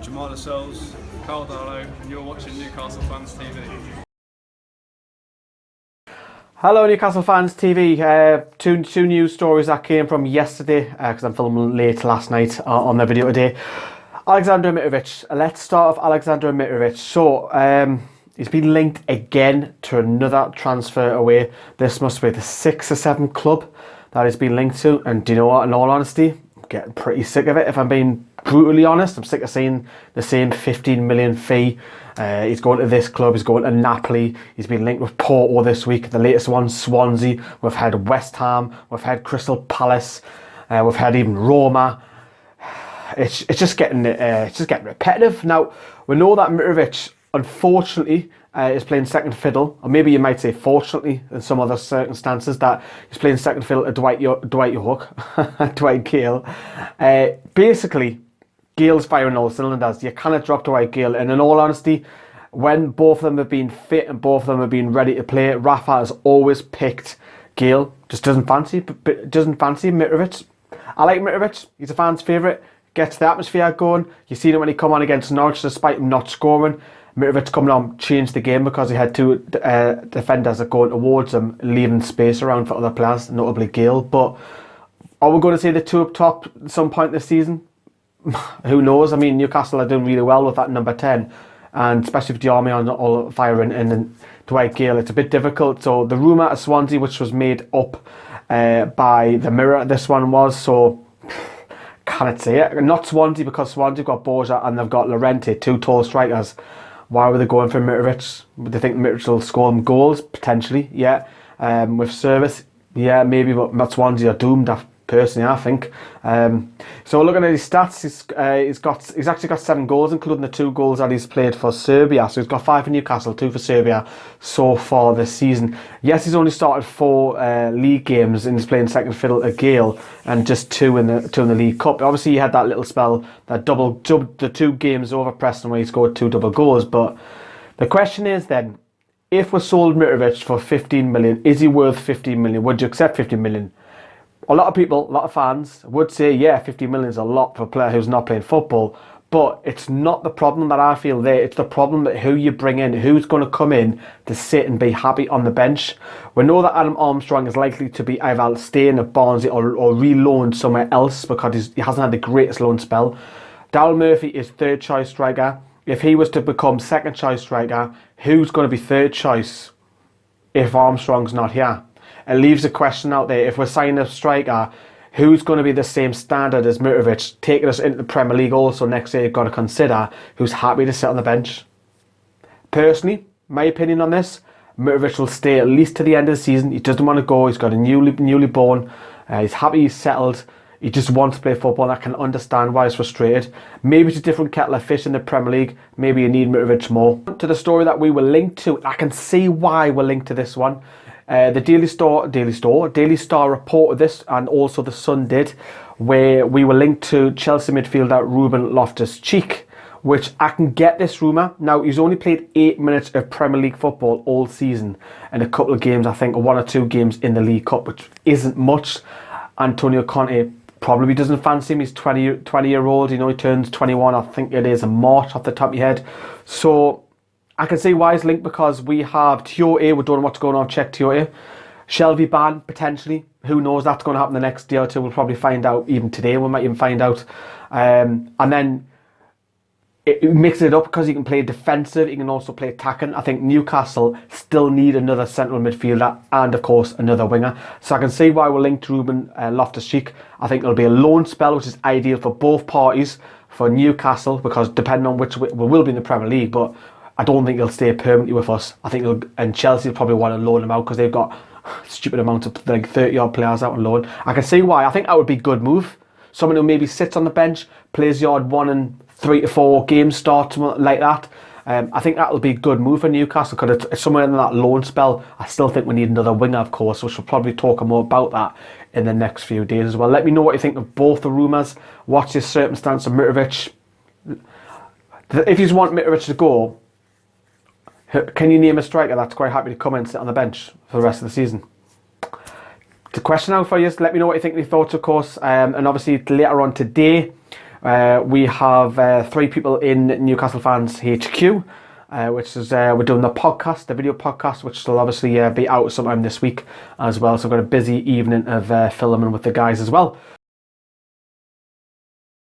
Jamal Lascelles, Carl Darlow, and you're watching Newcastle Fans TV. Hello Newcastle Fans TV. Two news stories that came from yesterday because I'm filming late last night on the video today. Aleksandar Mitrovic. Let's start off Aleksandar Mitrovic. So he's been linked again to another transfer away. This must be the 6th or 7th club that he's been linked to. And do you know what? In all honesty, I'm getting pretty sick of it. If I'm being brutally honest, I'm sick of seeing the same 15 million fee. He's going to this club, he's going to Napoli, he's been linked with Porto this week, the latest one, Swansea, we've had West Ham, we've had Crystal Palace, we've had even Roma. It's just getting repetitive. Now, we know that Mitrovic, unfortunately, is playing second fiddle, or maybe you might say fortunately in some other circumstances, that he's playing second fiddle to Dwight Gale. Basically, Gale's firing all cylinders. You cannot drop Dwight Gale. And in all honesty, when both of them have been fit and both of them have been ready to play, Rafa has always picked Gale. Just doesn't fancy Mitrovic. I like Mitrovic. He's a fan's favourite. Gets the atmosphere going. You seen it when he come on against Norwich, despite him not scoring. Mitrovic coming on changed the game because he had two defenders that going towards him, leaving space around for other players, notably Gale. But are we going to see the two up top at some point this season? Who knows? I mean, Newcastle are doing really well with that number 10, and especially if Diarmi are not all firing and Dwight Gale, it's a bit difficult. So the rumour at Swansea, which was made up by the Mirror, this one was, so can't say it. Not Swansea, because Swansea got Borja and they've got Llorente, two tall strikers. Why were they going for Mitrovic? Would they think Mitrovic will score them goals? Potentially, yeah. With service, yeah, maybe, but not Swansea are doomed. Personally, I think. So looking at his stats, he's actually got 7 goals, including the 2 goals that he's played for Serbia. So he's got 5 for Newcastle, 2 for Serbia so far this season. Yes, he's only started 4 league games and he's playing second fiddle to Gale, and just 2 in the League Cup. Obviously, he had that little spell, that the 2 games over Preston where he scored 2 double goals. But the question is then, if we sold Mitrovic for 15 million, is he worth 15 million? Would you accept 15 million? A lot of people, a lot of fans would say, yeah, 50 million is a lot for a player who's not playing football. But it's not the problem that I feel there. It's the problem that who you bring in, who's going to come in to sit and be happy on the bench. We know that Adam Armstrong is likely to be either staying at Barnsley or re-loaned somewhere else because he hasn't had the greatest loan spell. Daryl Murphy is third choice striker. If he was to become second choice striker, who's going to be third choice if Armstrong's not here? It leaves a question out there. If we're signing a striker, who's going to be the same standard as Mitrovic, taking us into the Premier League also next year? You've got to consider who's happy to sit on the bench. Personally, my opinion on this, Mitrovic will stay at least to the end of the season. He doesn't want to go. He's got a newly born. He's happy. He's settled. He just wants to play football, and I can understand why he's frustrated. Maybe it's a different kettle of fish in the Premier League. Maybe you need Mitrovic more. To the story that we were linked to, I can see why we're linked to this one. The Daily Star reported this, and also the Sun did, where we were linked to Chelsea midfielder Ruben Loftus-Cheek, which I can get this rumour. Now, he's only played 8 minutes of Premier League football all season, and a couple of games, I think 1 or 2 games in the League Cup, which isn't much. Antonio Conte probably doesn't fancy him. He's 20-year-old, he turns 21, I think it is, in March, off the top of your head. So I can see why he's linked, because we have Tiote. We don't know what's going on. Check Tiote. Shelby ban, potentially. Who knows? That's going to happen the next day or two. We'll probably find out even today. We might even find out. And then it mixes it up because he can play defensive. He can also play attacking. I think Newcastle still need another central midfielder and, of course, another winger. So I can see why we're linked to Ruben Loftus-Cheek. I think it'll be a loan spell, which is ideal for both parties. For Newcastle, because depending on which we will be in the Premier League, but I don't think he'll stay permanently with us. I think and Chelsea will probably want to loan him out because they've got stupid amounts of like 30-odd players out on loan. I can see why. I think that would be a good move. Someone who maybe sits on the bench, plays the odd 1 and 3 to 4 games, starts like that. I think that'll be a good move for Newcastle because it's somewhere in that loan spell. I still think we need another winger, of course, so we'll probably talk more about that in the next few days as well. Let me know what you think of both the rumours. What's your circumstance of Mitrovic? If you want Mitrovic to go, can you name a striker that's quite happy to come and sit on the bench for the rest of the season? The question out for you is, let me know what you think of your thoughts, of course. And obviously later on today, We have 3 people in Newcastle Fans HQ, which is we're doing the podcast, the video podcast, which will obviously be out sometime this week as well. So I've got a busy evening of filming with the guys as well.